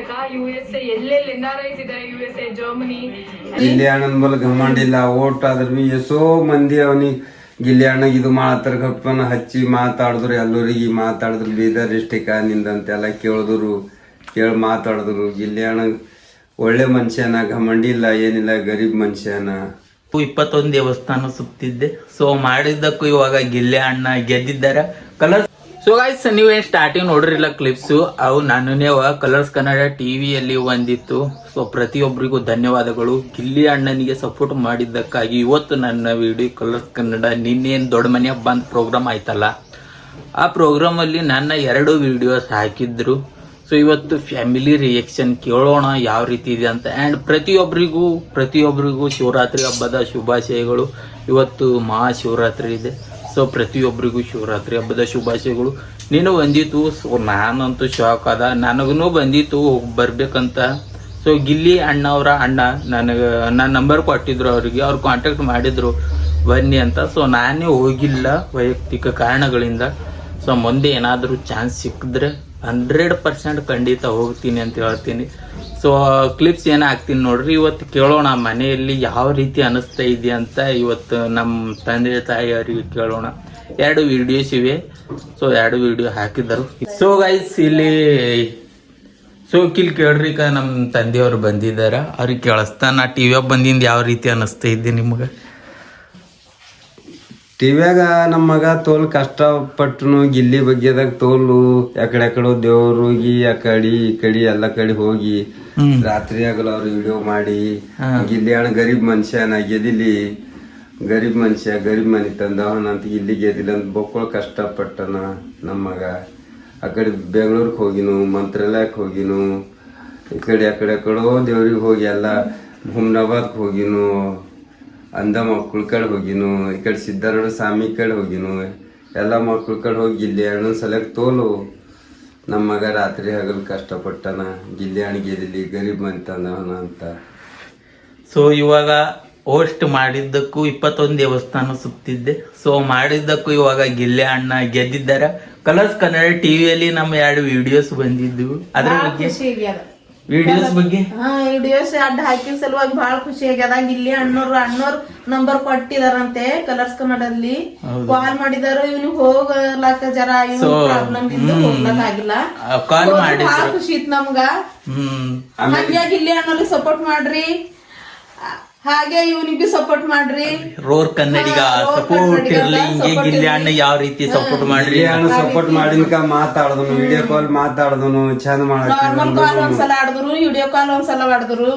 Karnataka, USA, ಎಲ್ಲೆಲ್ಲಿ NRIs ಇದಾರೆ, USA, Germany. Gilli ಅಣ್ಣನ ಬಲ್ ಗಮಂಡಿಲ್ಲ ಓಟ್ ಆದ್ರ ಬಿ ಎಷ್ಟೋ ಮಂದಿ ಅವನಿಗೆ ಗಿಲ್ಲಿ ಅಣ್ಣಗೆ ಇದು ಮಾಡತ್ತಾರ ಕಪ್ಪನ ಹಚ್ಚಿ ಮಾತಾಡಿದ್ರು, ಎಲ್ಲರಿಗೆ ಮಾತಾಡಿದ್ರು ಬೀದರ್ ಡಿಸ್ಟಿಕ್ ನಿಂದಂತೆಲ್ಲ ಕೇಳಿದ್ರು, ಕೇಳಿ ಮಾತಾಡಿದ್ರು. ಗಿಲ್ಲಿ ಅಣ್ಣ ಒಳ್ಳೆ ಮನುಷ್ಯನ, ಗಮಂಡಿಲ್ಲ ಏನಿಲ್ಲ, ಗರೀಬ್ ಮನುಷ್ಯನ. 21 ದೇವಸ್ಥಾನ ಸುತ್ತಿದ್ದೆ. ಸೊ ಮಾಡಿದ್ದಕ್ಕೂ ಇವಾಗ ಗಿಲ್ಲಿ ಅಣ್ಣ ಗೆದ್ದಿದ್ದಾರೆ ಕಲರ್ಸ್. ಸೊ ಗೈಸ್ ನೀವೇನ್ ಸ್ಟಾರ್ಟಿಂಗ್ ನೋಡ್ರಿಲ್ಲ ಕ್ಲಿಪ್ಸು, ಅವು ನಾನೇ ಕಲರ್ಸ್ ಕನ್ನಡ ಟಿವಿಯಲ್ಲಿ ಬಂದಿತ್ತು. ಸೊ ಪ್ರತಿಯೊಬ್ಬರಿಗೂ ಧನ್ಯವಾದಗಳು. ಗಿಲ್ಲಿ ಅಣ್ಣನಿಗೆ ಸಪೋರ್ಟ್ ಮಾಡಿದ್ದಕ್ಕಾಗಿ ಇವತ್ತು ನನ್ನ ವಿಡಿಯೋ ಕಲರ್ಸ್ ಕನ್ನಡ. ನಿನ್ನೇನು ದೊಡ್ಡ ಮನೆ ಬಂದ್ ಪ್ರೋಗ್ರಾಮ್ ಆಯ್ತಲ್ಲ, ಆ ಪ್ರೋಗ್ರಾಮ್ ಅಲ್ಲಿ ನನ್ನ 2 ವಿಡಿಯೋಸ್ ಹಾಕಿದ್ರು. ಸೊ ಇವತ್ತು ಫ್ಯಾಮಿಲಿ ರಿಯಾಕ್ಷನ್ ಕೇಳೋಣ ಯಾವ ರೀತಿ ಇದೆ ಅಂತ. ಆ್ಯಂಡ್ ಪ್ರತಿಯೊಬ್ಬರಿಗೂ ಶಿವರಾತ್ರಿ ಹಬ್ಬದ ಶುಭಾಶಯಗಳು. ಇವತ್ತು ಮಹಾಶಿವರಾತ್ರಿ ಇದೆ. ಸೊ ಪ್ರತಿಯೊಬ್ಬರಿಗೂ ಶಿವರಾತ್ರಿ ಹಬ್ಬದ ಶುಭಾಶಯಗಳು. ನೀನು ಬಂದಿತ್ತು. ಸೊ ನಾನಂತೂ ಶಾಕ್ ಅದ, ನನಗೂ ಬಂದಿತ್ತು ಬರ್ಬೇಕಂತ. ಸೊ ಗಿಲ್ಲಿ ಅಣ್ಣವರ ಅಣ್ಣ ನನಗೆ ನನ್ನ ನಂಬರ್ ಕೊಟ್ಟಿದ್ರು, ಅವ್ರಿಗೆ ಅವ್ರು ಕಾಂಟ್ಯಾಕ್ಟ್ ಮಾಡಿದ್ರು ಬನ್ನಿ ಅಂತ. ಸೊ ನಾನೇ ಹೋಗಿಲ್ಲ ವೈಯಕ್ತಿಕ ಕಾರಣಗಳಿಂದ. ಸೊ ಮುಂದೆ ಏನಾದರೂ ಚಾನ್ಸ್ ಸಿಕ್ಕಿದ್ರೆ 100% ಖಂಡಿತ ಹೋಗ್ತೀನಿ ಅಂತ ಹೇಳ್ತೀನಿ. ಸೊ ಕ್ಲಿಪ್ಸ್ ಏನ ಹಾಕ್ತೀನಿ ನೋಡ್ರಿ. ಇವತ್ತು ಕೇಳೋಣ ಮನೆಯಲ್ಲಿ ಯಾವ ರೀತಿ ಅನಿಸ್ತಾ ಇದೆ ಅಂತ. ಇವತ್ತು ನಮ್ಮ ತಂದೆ ತಾಯಿಯವರಿಗೆ ಕೇಳೋಣ. 2 ವಿಡಿಯೋಸ್ ಇವೆ. ಸೊ 2 ವಿಡಿಯೋ ಹಾಕಿದರು. ಸೊ ಗೈಸ್ ಇಲ್ಲಿ ಕೇಳ್ರಿ, ನಮ್ಮ ತಂದೆಯವರು ಬಂದಿದ್ದಾರ, ಅವ್ರಿಗೆ ಕೇಳಿಸ್ತಾನ ಟಿವಿಯಾಗ ಬಂದಿಂದ ಯಾವ ರೀತಿ ಅನಿಸ್ತಾ ಇದ್ದೆ ನಿಮ್ಗೆ? ಟಿವ್ಯಾಗ ನಮ್ಮ ಮಗ ತೋಲ್ ಕಷ್ಟಪಟ್ಟನು ಗಿಲ್ಲಿ ಬಗ್ಗೆದಾಗ ತೋಲು ಯಾಕಡೆ ದೇವ್ರಿಗೆ ಆ ಕಡೆ ಈ ಕಡೆ ಎಲ್ಲ ಕಡೆ ಹೋಗಿ ರಾತ್ರಿ ಆಗಲ್ಲ ಅವ್ರು ವಿಡಿಯೋ ಮಾಡಿ. ಗಿಲ್ಲಿ ಅಣ್ಣ ಗರೀಬ್ ಮನುಷ್ಯನ, ಗೆದಿಲಿ ಗರೀಬ್ ಮನುಷ್ಯ, ಗರೀಬ್ ಮನೆ ತಂದವನಂತ ಗಿಲ್ಲಿ ಗೆದಿಲ್ಲ ಅಂತ ಬೊಕ್ಕಳು ಕಷ್ಟಪಟ್ಟನ ನಮ್ಮ ಮಗ. ಆ ಕಡೆ ಬೆಂಗಳೂರಿಗೆ ಹೋಗಿನು, ಮಂತ್ರಾಲಯಕ್ಕೆ ಹೋಗಿನು, ಈ ಕಡೆ ಎಕಡೆಕಡೋ ದೇವ್ರಿಗೆ ಹೋಗಿ ಎಲ್ಲ ಹುಮ್ನಾಬಾದ್ಗೆ ಹೋಗಿನು, ಅಂದ ಮಕ್ಕಳ ಕಡೆ ಹೋಗಿನು, ಈ ಕಡೆ ಸಿದ್ಧಾರೂಢ ಸ್ವಾಮಿ ಕಡೆ ಹೋಗಿನು, ಎಲ್ಲ ಮಕ್ಕಳ ಕಡೆ ಹೋಗಿ ಗಿಲ್ಲಿ ಅಣ್ಣನ ಸಲಕ್ ತೋಲು ನಮ್ಮ ಮಗ ರಾತ್ರಿ ಹಗಲು ಕಷ್ಟಪಟ್ಟನ. ಗಿಲ್ಲಿ ಅಣ್ಣ ಗೆದಿಲಿ ಗರೀಬ್ ಮಂತಂದವನ ಅಂತ. ಸೊ ಇವಾಗ ಹೋಸ್ಟ್ ಮಾಡಿದ್ದಕ್ಕೂ 21 ದೇವಸ್ಥಾನ ಸುತ್ತಿದ್ದೆ. ಸೊ ಮಾಡಿದ್ದಕ್ಕೂ ಇವಾಗ ಗಿಲ್ಲಿ ಅಣ್ಣ ಗೆದ್ದಿದ್ದಾರೆ. ಕಲರ್ಸ್ ಕನ್ನಡ ಟಿವಿಯಲ್ಲಿ ನಮ್ಮ 2 ವಿಡಿಯೋಸ್ ಬಂದಿದ್ವು. ಅದ್ರ ಬಗ್ಗೆ ವಿಡಿಯೋಸ್ ಅಡ್ಡ ಹಾಕಿದ ಸಲುವಾಗಿ ಬಹಳ ಖುಷಿ ಆಗ್ಯದ. ಗಿಲ್ಲಿ ಅಣ್ಣೋರ್ ನಂಬರ್ ಕೊಟ್ಟಿದಾರಂತೆ ಕಲರ್ಸ್ ಕನ್ನಡದಲ್ಲಿ. ಕಾಲ್ ಮಾಡಿದಾರು, ಇವ್ನಿಗೆ ಹೋಗ್ಲಾಕ ಜರ ಪ್ರಾಬ್ಲಮ್ ಇದ್ದು ಹೋಗ್ಲಾಕ ಆಗಿಲ್ಲ. ಬಹಳ ಖುಷಿ ಇತ್ತು ನಮ್ಗ. ಹಂಗೆ ಗಿಲ್ಲಿ ಅಣ್ಣವ್ರಿಗೆ ಸಪೋರ್ಟ್ ಮಾಡ್ರಿ, ಹಾಗೆ ಇವನಿಗೆ ಸಪೋರ್ಟ್ ಮಾಡ್ರಿ. ರೋರ್ ಕನ್ನಡಿಗ ಸಪೋರ್ಟ್ ಇರ್ಲಿ. ಹಿಂಗೆ ಗಿಲ್ಲಿ ಅಣ್ಣ ಯಾವ ರೀತಿ ಸಪೋರ್ಟ್ ಮಾಡ್ರಿ. ಸಪೋರ್ಟ್ ಮಾಡಿನ್ಕ ಮಾತಾಡಿದನು, ವಿಡಿಯೋ ಕಾಲ್ ಮಾತಾಡಿದನು, ಚಂದ ನಾರ್ಮಲ್ ಕಾಲ್ ಒಂದ್ಸಲ ಆಡಿದ್ರು, ವಿಡಿಯೋ ಕಾಲ್ ಒಂದ್ಸಲ ಆಡಿದ್ರು.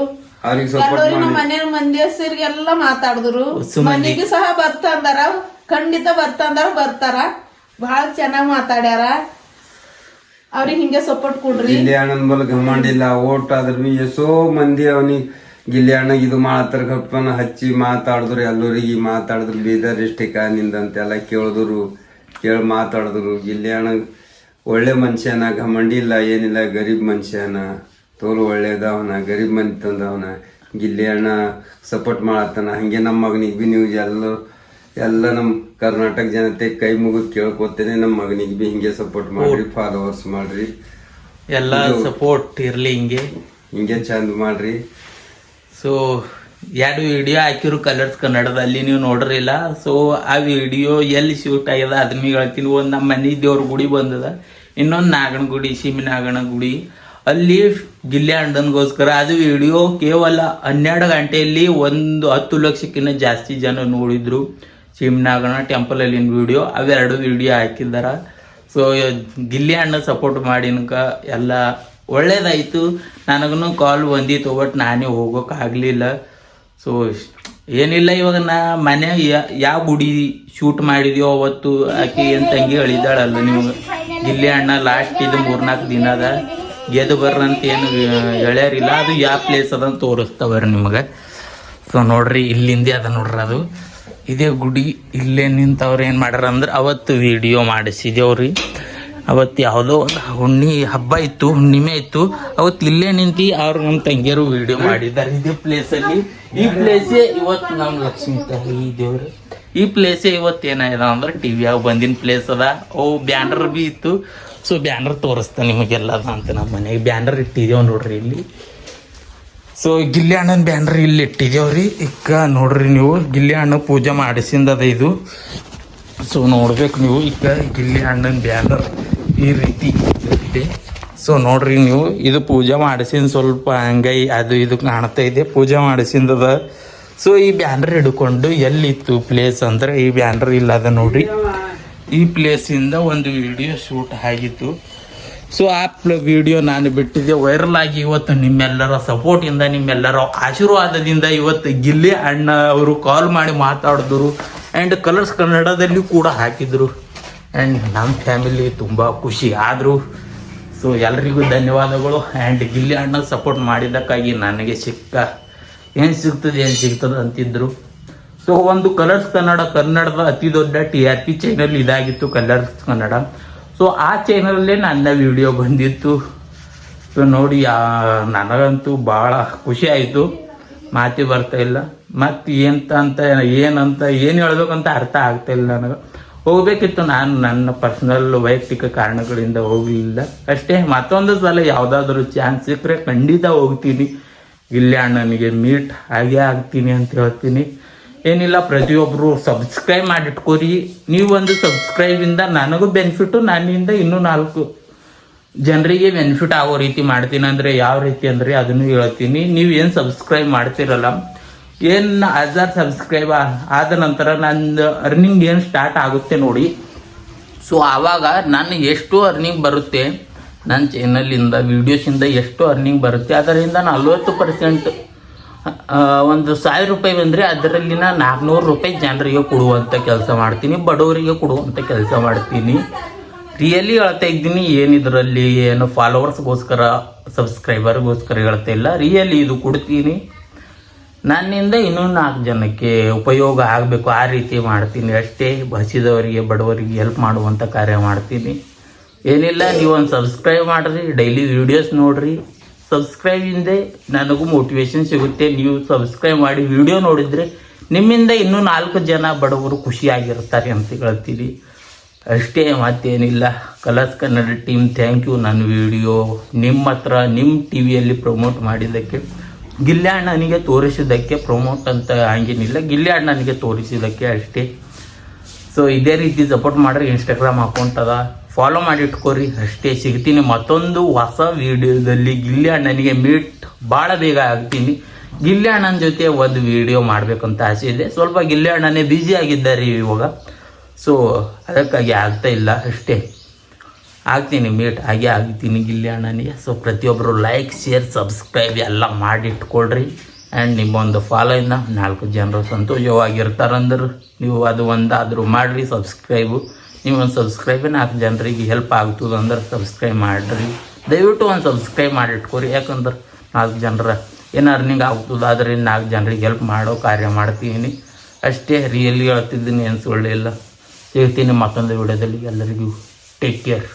ಎಲ್ಲರೂ ನಮ್ಮ ಮನೆ ಮಂದಿ ಹೆಸರಿಗೆಲ್ಲ ಮಾತಾಡಿದ್ರು. ಮನೆಗೆ ಸಹ ಬರ್ತಂದಾರ, ಖಂಡಿತ ಬರ್ತಾರ. ಬಹಳ ಚೆನ್ನಾಗ್ ಮಾತಾಡ್ಯಾರ. ಅವ್ರಿಗೆ ಹಿಂಗೆ ಸಪೋರ್ಟ್ ಕೊಡ್ರಿ. ಗಿಲ್ಲಿ ಅಣ್ಣನ ಬಲ್ ಗಮಂಡಿಲ್ಲ ಓಟ್ ಆದ್ರ ಬಿ ಎಷ್ಟೋ ಮಂದಿ ಅವನಿಗೆ ಗಿಲ್ಲಿ ಅಣ್ಣಗೆ ಇದು ಮಾಡತ್ತಾರ ಕಪ್ಪನ ಹಚ್ಚಿ ಮಾತಾಡಿದ್ರು, ಎಲ್ಲರಿಗೆ ಮಾತಾಡಿದ್ರು ಬೀದರ್ ಡಿಸ್ಟಿಕ್ ನಿಂದಂತೆಲ್ಲ ಕೇಳಿದ್ರು, ಕೇಳಿ ಮಾತಾಡಿದ್ರು. ಗಿಲ್ಲಿ ಅಣ್ಣ ಒಳ್ಳೆ ಮನುಷ್ಯನ, ಗಮಂಡಿಲ್ಲ ಏನಿಲ್ಲ, ಗರೀಬ್ ಮನುಷ್ಯನ, ತೋಲು ಒಳ್ಳೇದವನ, ಗರೀಬ್ ಮನೆ ತಂದವನ. ಗಿಲ್ಲಿ ಅಣ್ಣ ಸಪೋರ್ಟ್ ಮಾಡತ್ತಾನ. ಹಂಗೆ ನಮ್ಮ ಮಗನಿಗೆ ಬಿ ನೀವು ಎಲ್ಲ ನಮ್ಮ ಕರ್ನಾಟಕ ಜನತೆ ಕೈ ಮುಗಿದು ಕೇಳ್ಕೊತೇನೆ, ನಮ್ಮ ಮಗನಿಗೆ ಬಿ ಹಿಂಗೆ ಸಪೋರ್ಟ್ ಮಾಡ್ರಿ, ಫಾಲೋವರ್ಸ್ ಮಾಡ್ರಿ, ಎಲ್ಲ ಸಪೋರ್ಟ್ ಇರ್ಲಿ, ಹಿಂಗೆ ಚಂದ ಮಾಡ್ರಿ. ಸೊ 2 ವಿಡಿಯೋ ಹಾಕಿರು ಕಲರ್ಸ್ ಕನ್ನಡದಲ್ಲಿ, ನೀವು ನೋಡ್ರಿಲ್ಲ. ಸೊ ಆ ವಿಡಿಯೋ ಎಲ್ಲಿ ಶೂಟ್ ಆಗ್ಯದ ಅದನ್ನ ಹೇಳ್ತೀನಿ. ಒಂದು ನಮ್ಮ ಮನೆ ದೇವ್ರ ಗುಡಿ ಬಂದದ, ಇನ್ನೊಂದು ನಾಗಣ ಗುಡಿ, ಸೀಮೆ ನಾಗಣ ಗುಡಿ, ಅಲ್ಲಿ ಗಿಲ್ಲಿ ಅಣ್ಣನ್ಗೋಸ್ಕರ ಅದು ವಿಡಿಯೋ ಕೇವಲ 12 ಗಂಟೆಯಲ್ಲಿ 10 ಲಕ್ಷಕ್ಕಿಂತ ಜಾಸ್ತಿ ಜನ ನೋಡಿದ್ರು. ಸೀಮೆ ನಾಗಣ ಟೆಂಪಲ್ ಅಲ್ಲಿನ ವಿಡಿಯೋ, ಅವೆರಡು ವಿಡಿಯೋ ಹಾಕಿದಾರ. ಸೊ ಗಿಲ್ಲಿ ಅಣ್ಣ ಸಪೋರ್ಟ್ ಮಾಡಿನ್ಕ ಎಲ್ಲ ಒಳ್ಳೇದಾಯ್ತು. ನನಗೂ ಕಾಲ್ ಬಂದಿತ್ತು, ಬಟ್ ನಾನೇ ಹೋಗೋಕ್ಕಾಗಲಿಲ್ಲ. ಸೊ ಏನಿಲ್ಲ, ಇವಾಗ ನಾ ಮನೆ ಯಾವ ಗುಡಿ ಶೂಟ್ ಮಾಡಿದ್ಯೋ ಅವತ್ತು ಆಕೆ ಏನು ತಂಗಿ ಹೇಳಿದಾಳಲ್ಲ ನಿಮ್ಗೆ, ಗಿಲ್ಲಿ ಅಣ್ಣ ಲಾಸ್ಟ್ ಇದು 3-4 ದಿನದ ಗೆದ್ದು ಬರ್ರಂತ ಏನು ಹೇಳ್ಯಾರಿಲ್ಲ. ಅದು ಯಾವ ಪ್ಲೇಸ್ ಅದಂತ ತೋರಿಸ್ತಾವ್ರಿ ನಿಮಗೆ. ಸೊ ನೋಡ್ರಿ, ಇಲ್ಲಿಂದೇ ಅದ ನೋಡ್ರಿ, ಅದು ಇದೇ ಗುಡಿ. ಇಲ್ಲೇ ನಿಂತವ್ರು ಏನು ಮಾಡ್ಯಾರ ಅಂದ್ರೆ ಅವತ್ತು ವಿಡಿಯೋ ಮಾಡಿಸಿದೇವ್ರಿ. ಅವತ್ತು ಯಾವುದೋ ಹುಣ್ಣಿ ಹಬ್ಬ ಇತ್ತು, ಹುಣ್ಣಿಮೆ ಇತ್ತು. ಅವತ್ತು ಇಲ್ಲೇ ನಿಂತು ಅವ್ರು ನಮ್ಮ ತಂಗಿಯರು ವಿಡಿಯೋ ಮಾಡಿದ್ದಾರೆ ಇದೇ ಪ್ಲೇಸಲ್ಲಿ. ಈ ಪ್ಲೇಸೇ ಇವತ್ತು ನಮ್ಮ ಲಕ್ಷ್ಮೀ ತಾಯಿ ದೇವ್ರು. ಈ ಪ್ಲೇಸೇ ಇವತ್ತು ಏನಾಗಿದೆ ಅಂದ್ರೆ ಟಿವಿಯಾಗ ಬಂದಿನ ಪ್ಲೇಸ್ ಅದ. ಅವು ಬ್ಯಾನರ್ ಬಿ ಇತ್ತು. ಸೊ ಬ್ಯಾನರ್ ತೋರಿಸ್ತಾ ನಿಮಗೆಲ್ಲ ಅಂತ ನಮ್ಮ ಮನೆಗೆ ಬ್ಯಾನರ್ ಇಟ್ಟಿದ್ದೇವೆ ನೋಡ್ರಿ ಇಲ್ಲಿ. ಸೊ ಗಿಲ್ಲಿ ಅಣ್ಣನ ಬ್ಯಾನರ್ ಇಲ್ಲಿ ಇಟ್ಟಿದ್ದೇವ್ರಿ. ಈಗ ನೋಡ್ರಿ ನೀವು ಗಿಲ್ಲಿ ಅಣ್ಣ ಪೂಜೆ ಮಾಡಿಸಿಂದದ ಇದು. ಸೊ ನೋಡ್ಬೇಕು ನೀವು ಈಗ ಗಿಲ್ಲಿ ಅಣ್ಣನ ಬ್ಯಾನರ್ ಈ ರೀತಿ ಇದೆ. ಸೊ ನೋಡ್ರಿ ನೀವು ಇದು ಪೂಜೆ ಮಾಡಿಸಿದ ಸ್ವಲ್ಪ ಹಂಗೈ ಅದು ಇದು ಕಾಣ್ತಾ ಇದೆ, ಪೂಜೆ ಮಾಡಿಸಿಂದದ. ಸೊ ಈ ಬ್ಯಾನರ್ ಹಿಡ್ಕೊಂಡು ಎಲ್ಲಿತ್ತು ಪ್ಲೇಸ್ ಅಂದ್ರೆ ಈ ಬ್ಯಾನರ್ ಇಲ್ಲದ ನೋಡ್ರಿ. ಈ ಪ್ಲೇಸಿಂದ ಒಂದು ವಿಡಿಯೋ ಶೂಟ್ ಆಗಿತ್ತು. ಸೊ ಆ ವಿಡಿಯೋ ನಾನು ಬಿಟ್ಟಿದ್ದೆ ವೈರಲ್ ಆಗಿ ಇವತ್ತು ನಿಮ್ಮೆಲ್ಲರ ಸಪೋರ್ಟಿಂದ ನಿಮ್ಮೆಲ್ಲರ ಆಶೀರ್ವಾದದಿಂದ ಇವತ್ತು ಗಿಲ್ಲಿ ಅಣ್ಣ ಅವರು ಕಾಲ್ ಮಾಡಿ ಮಾತಾಡಿದ್ರು ಆ್ಯಂಡ್ ಕಲರ್ಸ್ ಕನ್ನಡದಲ್ಲಿ ಕೂಡ ಹಾಕಿದ್ರು ಆ್ಯಂಡ್ ನಮ್ಮ ಫ್ಯಾಮಿಲಿ ತುಂಬ ಖುಷಿ ಆದರು. ಸೊ ಎಲ್ರಿಗೂ ಧನ್ಯವಾದಗಳು. ಆ್ಯಂಡ್ ಗಿಲ್ಲಿ ಅಣ್ಣ ಸಪೋರ್ಟ್ ಮಾಡಿದ್ದಕ್ಕಾಗಿ ನನಗೆ ಏನು ಸಿಗ್ತದೆ ಅಂತಿದ್ರು. ಸೊ ಒಂದು ಕಲರ್ಸ್ ಕನ್ನಡದ ಅತಿ ದೊಡ್ಡ TRP ಚಾನಲ್ ಇದಾಗಿತ್ತು ಕಲರ್ಸ್ ಕನ್ನಡ. ಸೊ ಆ ಚಾನಲಲ್ಲೇ ನನ್ನ ವಿಡಿಯೋ ಬಂದಿತ್ತು. ಸೊ ನೋಡಿ ನನಗಂತೂ ಭಾಳ ಖುಷಿ ಆಯಿತು, ಮಾತಿ ಬರ್ತಾ ಇಲ್ಲ. ಮತ್ತು ಏನು ಹೇಳ್ಬೇಕಂತ ಅರ್ಥ ಆಗ್ತಾ ಇಲ್ಲ ನನಗೆ. ಹೋಗ್ಬೇಕಿತ್ತು, ನಾನು ನನ್ನ ಪರ್ಸನಲ್ ವೈಯಕ್ತಿಕ ಕಾರಣಗಳಿಂದ ಹೋಗಲಿಲ್ಲ ಅಷ್ಟೇ. ಮತ್ತೊಂದು ಸಲ ಯಾವುದಾದ್ರೂ ಚಾನ್ಸ್ ಸಿಕ್ಕರೆ ಖಂಡಿತ ಹೋಗ್ತೀನಿ, ಗಿಲ್ಲಿ ಅಣ್ಣನಿಗೆ ಮೀಟ್ ಆಗೇ ಆಗ್ತೀನಿ ಅಂತ ಹೇಳ್ತೀನಿ. ಏನಿಲ್ಲ, ಪ್ರತಿಯೊಬ್ಬರು ಸಬ್ಸ್ಕ್ರೈಬ್ ಮಾಡಿಟ್ಕೋರಿ. ನೀವೊಂದು ಸಬ್ಸ್ಕ್ರೈಬಿಂದ ನನಗೂ ಬೆನಿಫಿಟ್ಟು, ನನ್ನಿಂದ ಇನ್ನೂ 4 ಜನರಿಗೆ ಬೆನಿಫಿಟ್ ಆಗೋ ರೀತಿ ಮಾಡ್ತೀನಿ. ಅಂದರೆ ಯಾವ ರೀತಿ ಅಂದರೆ ಅದನ್ನು ಹೇಳ್ತೀನಿ. ನೀವು ಏನು ಸಬ್ಸ್ಕ್ರೈಬ್ ಮಾಡ್ತಿರಲ್ಲ, ಏನು 1000 ಸಬ್ಸ್ಕ್ರೈಬ್ ಆದ ನಂತರ ನನ್ನ ಅರ್ನಿಂಗ್ ಏನು ಸ್ಟಾರ್ಟ್ ಆಗುತ್ತೆ ನೋಡಿ. ಸೊ ಆವಾಗ ನಾನು ಎಷ್ಟು ಅರ್ನಿಂಗ್ ಬರುತ್ತೆ ನನ್ನ ಚಾನಲಿಂದ ವೀಡಿಯೋಸಿಂದ ಎಷ್ಟು ಅರ್ನಿಂಗ್ ಬರುತ್ತೆ ಅದರಿಂದ 40% ಒಂದು 1000 ರೂಪಾಯಿ ಬಂದರೆ ಅದರಲ್ಲಿನ 400 ರೂಪಾಯಿ ಜನರಿಗೆ ಕೊಡುವಂಥ ಕೆಲಸ ಮಾಡ್ತೀನಿ, ಬಡವರಿಗೆ ಕೊಡುವಂಥ ಕೆಲಸ ಮಾಡ್ತೀನಿ. ರಿಯಲಿ ಹೇಳ್ತಾ ಇದ್ದೀನಿ, ಏನಿದ್ರಲ್ಲಿ ಏನು ಫಾಲೋವರ್ಸ್ಗೋಸ್ಕರ ಸಬ್ಸ್ಕ್ರೈಬರ್ಗೋಸ್ಕರ ಹೇಳ್ತಾ ಇಲ್ಲ, ರಿಯಲಿ ಇದು ಕೊಡ್ತೀನಿ. ನನ್ನಿಂದ ಇನ್ನೂ 4 ಜನಕ್ಕೆ ಉಪಯೋಗ ಆಗಬೇಕು ಆ ರೀತಿ ಮಾಡ್ತೀನಿ ಅಷ್ಟೇ. ಹಸಿದವರಿಗೆ ಬಡವರಿಗೆ ಹೆಲ್ಪ್ ಮಾಡುವಂಥ ಕಾರ್ಯ ಮಾಡ್ತೀನಿ. ಏನಿಲ್ಲ, ನೀವೊಂದು ಸಬ್ಸ್ಕ್ರೈಬ್ ಮಾಡಿರಿ, ಡೈಲಿ ವೀಡಿಯೋಸ್ ನೋಡಿರಿ. ಸಬ್ಸ್ಕ್ರೈಬಿಂದ ನನಗೂ ಮೋಟಿವೇಶನ್ ಸಿಗುತ್ತೆ. ನೀವು ಸಬ್ಸ್ಕ್ರೈಬ್ ಮಾಡಿ ವಿಡಿಯೋ ನೋಡಿದರೆ ನಿಮ್ಮಿಂದ ಇನ್ನೂ 4 ಜನ ಬಡವರು ಖುಷಿಯಾಗಿರ್ತಾರೆ ಅಂತ ಹೇಳ್ತೀನಿ ಅಷ್ಟೇ, ಮತ್ತೇನಿಲ್ಲ. Colors Kannada team thank you. ನನ್ನ ವಿಡಿಯೋ ನಿಮ್ಮ ಹತ್ರ ನಿಮ್ಮ TVಯಲ್ಲಿ ಪ್ರಮೋಟ್ ಮಾಡಿದ್ದಕ್ಕೆ, ಗಿಲ್ಲಿ ಅಣ್ಣನಿಗೆ ತೋರಿಸಿದ್ದಕ್ಕೆ. ಪ್ರಮೋಟ್ ಅಂತ ಹಂಗೇನಿಲ್ಲ, ಗಿಲ್ಲಿ ಅಣ್ಣನಿಗೆ ತೋರಿಸಿದ್ದಕ್ಕೆ ಅಷ್ಟೇ. ಸೊ ಇದೇ ರೀತಿ ಸಪೋರ್ಟ್ ಮಾಡಿರಿ. ಇನ್ಸ್ಟಾಗ್ರಾಮ್ ಅಕೌಂಟ್ ಅದ, ಫಾಲೋ ಮಾಡಿ ಇಟ್ಕೋರಿ ಅಷ್ಟೇ. ಸಿಗ್ತೀನಿ ಮತ್ತೊಂದು ಹೊಸ ವಿಡಿಯೋದಲ್ಲಿ. ಗಿಲ್ಲಿ ಅಣ್ಣನಿಗೆ ಮೀಟ್ ಭಾಳ ಬೇಗ ಆಗ್ತೀನಿ. ಗಿಲ್ಲಿ ಅಣ್ಣನ ಜೊತೆ ಒಂದು ವಿಡಿಯೋ ಮಾಡಬೇಕಂತ ಆಸೆ ಇದೆ. ಸ್ವಲ್ಪ ಗಿಲ್ಲಿ ಅಣ್ಣನೇ ಬ್ಯುಸಿ ಆಗಿದ್ದಾರೆ ಇವಾಗ, ಸೊ ಅದಕ್ಕಾಗಿ ಆಗ್ತಾ ಇಲ್ಲ ಅಷ್ಟೇ. ಆಗ್ತೀನಿ, ಮೀಟ್ ಆಗ್ತೀನಿ ಗಿಲ್ಲಿ ಅಣ್ಣನಿಗೆ. ಸೊ ಪ್ರತಿಯೊಬ್ಬರು ಲೈಕ್, ಶೇರ್, ಸಬ್ಸ್ಕ್ರೈಬ್ ಎಲ್ಲ ಮಾಡಿಟ್ಕೊಳ್ರಿ. ಆ್ಯಂಡ್ ನಿಮ್ಮೊಂದು ಫಾಲೋಯಿಂದ 4 ಜನರು ಸಂತೋಷವಾಗಿರ್ತಾರಂದ್ರೆ ನೀವು ಅದು ಒಂದಾದರೂ ಮಾಡಿರಿ ಸಬ್ಸ್ಕ್ರೈಬು. ನೀವೊಂದು ಸಬ್ಸ್ಕ್ರೈಬ್ 4 ಜನರಿಗೆ ಹೆಲ್ಪ್ ಆಗ್ತದೆ ಅಂದ್ರೆ ಸಬ್ಸ್ಕ್ರೈಬ್ ಮಾಡಿರಿ. ದಯವಿಟ್ಟು ಒಂದು ಸಬ್ಸ್ಕ್ರೈಬ್ ಮಾಡಿಟ್ಕೊರಿ, ಯಾಕಂದ್ರೆ 4 ಜನರ ಏನು ಅರ್ನಿಂಗ್ ಆಗ್ತದೆ ಅದರಿಂದ 4 ಜನರಿಗೆ ಹೆಲ್ಪ್ ಮಾಡೋ ಕಾರ್ಯ ಮಾಡ್ತೀನಿ ಅಷ್ಟೇ. ರಿಯಲಿ ಹೇಳ್ತಿದ್ದೀನಿ, ಏನು ಸುಳ್ಳಿಲ್ಲ. ಸಿಗ್ತೀನಿ ಮತ್ತೊಂದು ವಿಡಿಯೋದಲ್ಲಿ. ಎಲ್ಲರಿಗೂ ಟೇಕ್ ಕೇರ್.